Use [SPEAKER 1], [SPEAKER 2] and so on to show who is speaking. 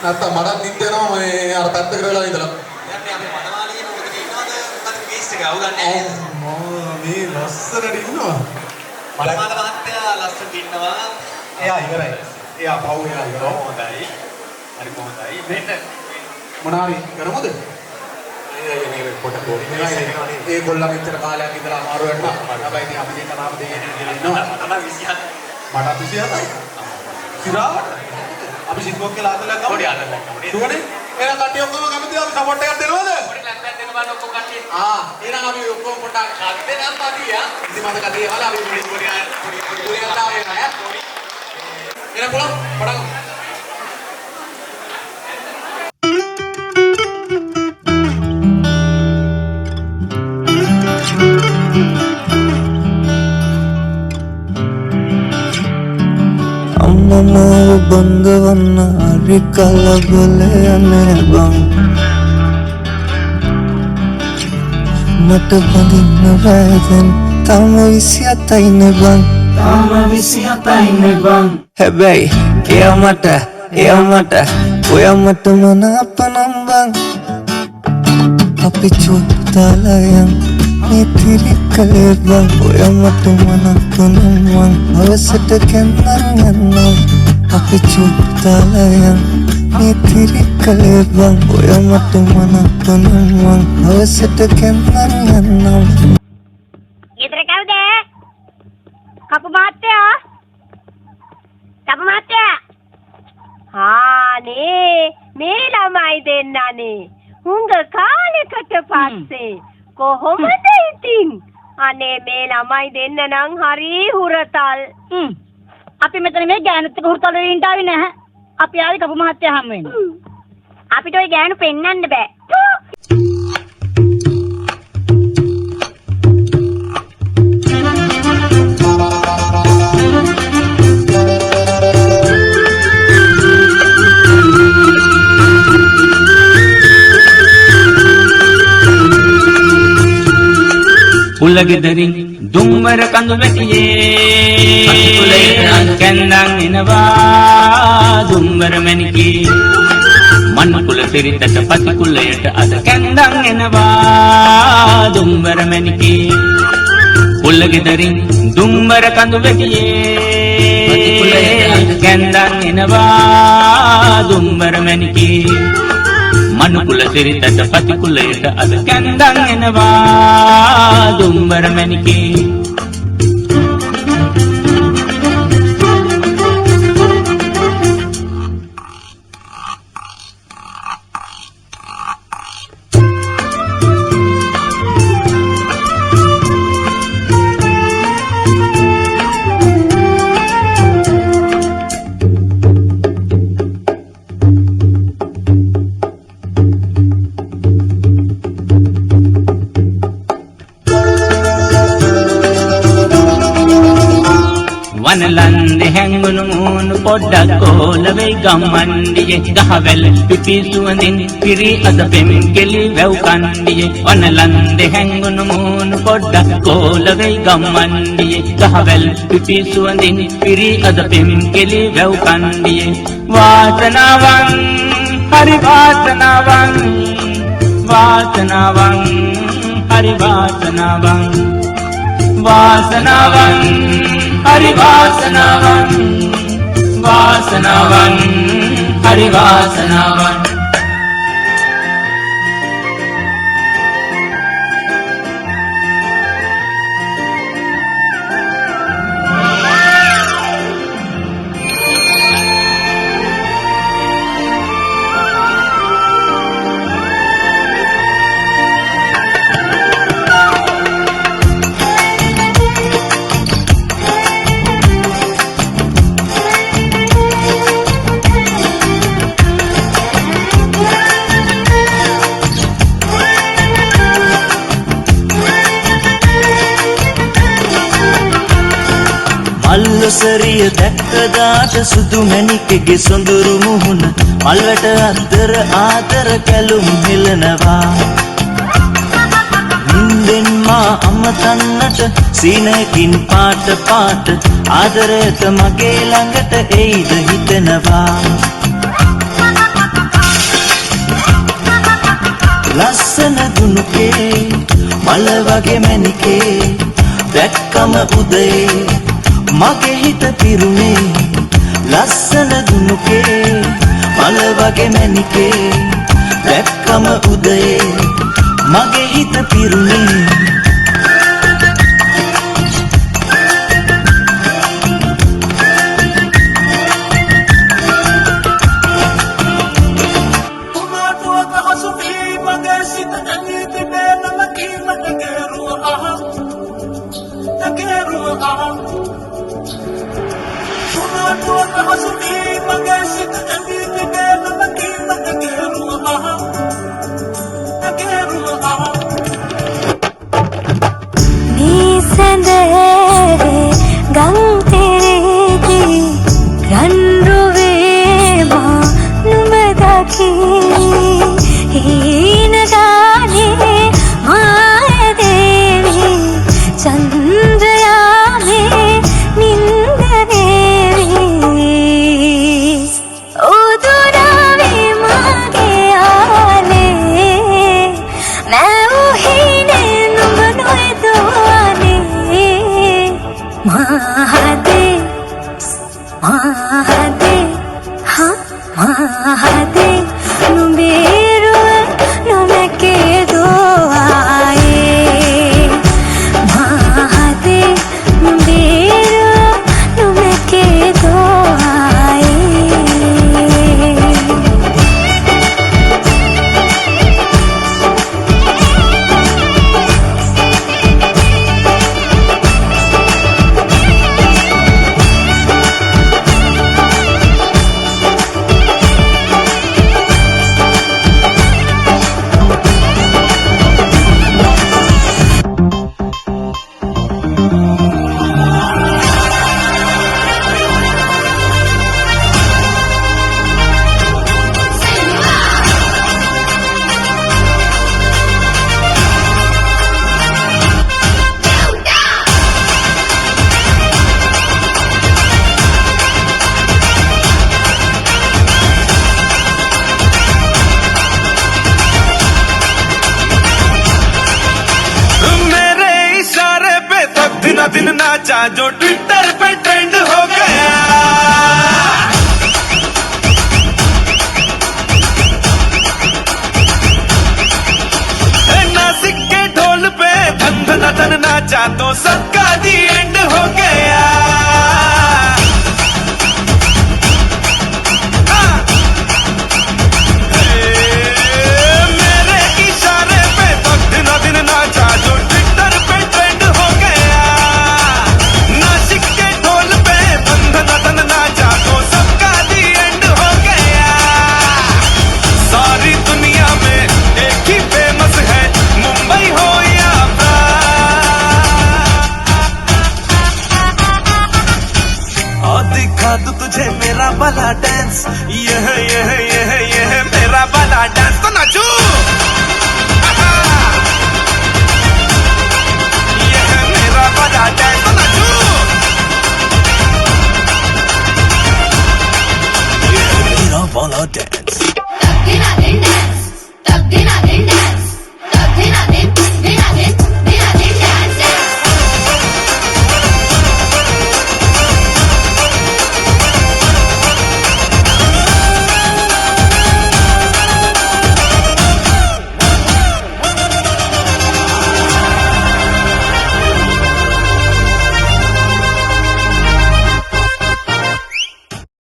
[SPEAKER 1] නැත්නම් මටත් නිින්ද යනවා මේ අර පැත්තකට වෙලා ඉඳලා.
[SPEAKER 2] දැන් අපි මනමාලියේ මොකද ඉන්නවද? මොකද කේස් එක අවුලන්නේ?
[SPEAKER 1] මේ ලස්සනට ඉන්නවා.
[SPEAKER 2] මනමාල මහත්තයා ලස්සනට ඉන්නවා.
[SPEAKER 1] එයා ඉවරයි. එයා පව් එයා ඉවරයි.
[SPEAKER 2] හොඳයි. හරි හොඳයි. මෙන්න
[SPEAKER 1] මොනාරි කරමුද? ඒ ගොල්ලන් මෙච්චර කාලයක් ඉඳලා අමාරු වෙනවා. හැබැයි ඉතින් අපි දෙන්න තාම දෙන්නේ කියලා ඉන්නවා.
[SPEAKER 2] තමයි 27.
[SPEAKER 1] මට 27යි. සිරාවට අපි සිද්ධාර්ථ කියලා අතලක් ගමු.
[SPEAKER 2] පොඩි අතලක් ගමු.
[SPEAKER 1] දුවනේ එහෙනම් කට්ටිය ඔක්කොම කැමතිද අපි සපෝට් එකක් දෙනවද?
[SPEAKER 2] පොඩි ලැප්ටොප් දෙන්න බලන්න ඔක්කොම කට්ටිය.
[SPEAKER 1] එහෙනම් අපි ඔක්කොම පොඩ්ඩක් කද්දේ නම් පාටියා. ඉතින් මම කද්දේ වල අපි පොඩි ගන්නවා ඈ. එහෙනම් බලන්න පටන් ගමු.
[SPEAKER 3] අම්මමාව බඳවන්න හරි කලබලයනේ බං මට බඳින්න බෑදෙන් තම 27යිනේ බං හැබැයි එයා මට ඔයා මට මනාපනම් බං අපි චුත්තාලයන් මේ තිරිකලේ බං ඔයා මට මනාපනම් බං අවසට කැන්නන් යන්නම් අපි චුත්තාලයන් මේ තිරිකලේ බං ඔයා මට මනාපනම් බං අවසට කැන්නන් යන්නම්
[SPEAKER 4] ඊතර කවුද? කපු මහත්තයා. නේ මේ ළමයි දෙන්නනේ. හුඟ කාලෙකට පස්සේ කොහොමද ඉතින්? අනේ මේ ළමයි දෙන්න නම් හරි හුරතල්.
[SPEAKER 5] අපි මෙතන මේ ගෑනුත් එක්ක හුරතල් වෙන්න ඉන්ටාවේ නැහැ. අපි ආවේ කපු මහත්තයා හම් වෙන්න.
[SPEAKER 4] අපිට ওই ගෑනු පෙන්වන්න බෑ.
[SPEAKER 6] උල්ලගෙදරින් දුම්වර කඳු වැටියේ අතිකුලයට කැන්දන් එනවා දුම්වර මැණිකේ මන්කුල සිරිතට පතිකුලයට අද කැන්දන් එනවා දුම්වර මැණිකේ උල්ලගෙදරින් දුම්වර කඳු වැටියේ අතිකුලයට කැන්දන් එනවා දුම්වර මැණිකේ මනුකුල සිරිතට පතිකුලයට අද කැන්දන් එනවා දුම්බර මැණිකේ වනලන්දේ හැංගුණු මූණු පොඩ්ඩක් කොල වෙයි ගම්මන්ඩියේ ගහවැල් පිපි සුවඳින් පිරි අද පෙම් කෙලි වැව් කණ්ඩියේ වනලන්දේ හැංගුණු මූණු පොඩ්ඩක් කොල වෙයි ගම්මන්ඩියේ ගහවැල් පිපි සුවඳින් පිරි අද පෙම් කෙලි වැව් කණ්ඩියේ වාසනාවන් හරි වාසනාවන් හරි වාසනාවන් हरि वासनावन हरि वासनावन
[SPEAKER 3] අල්ලසරිය දැක්කදාට සුදු මැණිකගේ සොඳුරු මුහුණ මල්වට අතර ආදර කැලුම් හෙලනවා නින්දෙන් මා අමතන්නට සීනකින් පාට පාට ආදරයට මගේ ළඟට එයිද හිතෙනවා දුනුකේ මල වගේ මැනිකේ දැක්කම උදේ මගේ හිත පිරුණේ ලස්සන දුනුකේ මල වගේ මැනිකේ දැක්කම උදේ මගේ හිත පිරුණේ
[SPEAKER 7] दिन नाचा जो ट्विटर पे ट्रेंड हो गया नासिक के ढोल पे धन धन धन नाचा तो सब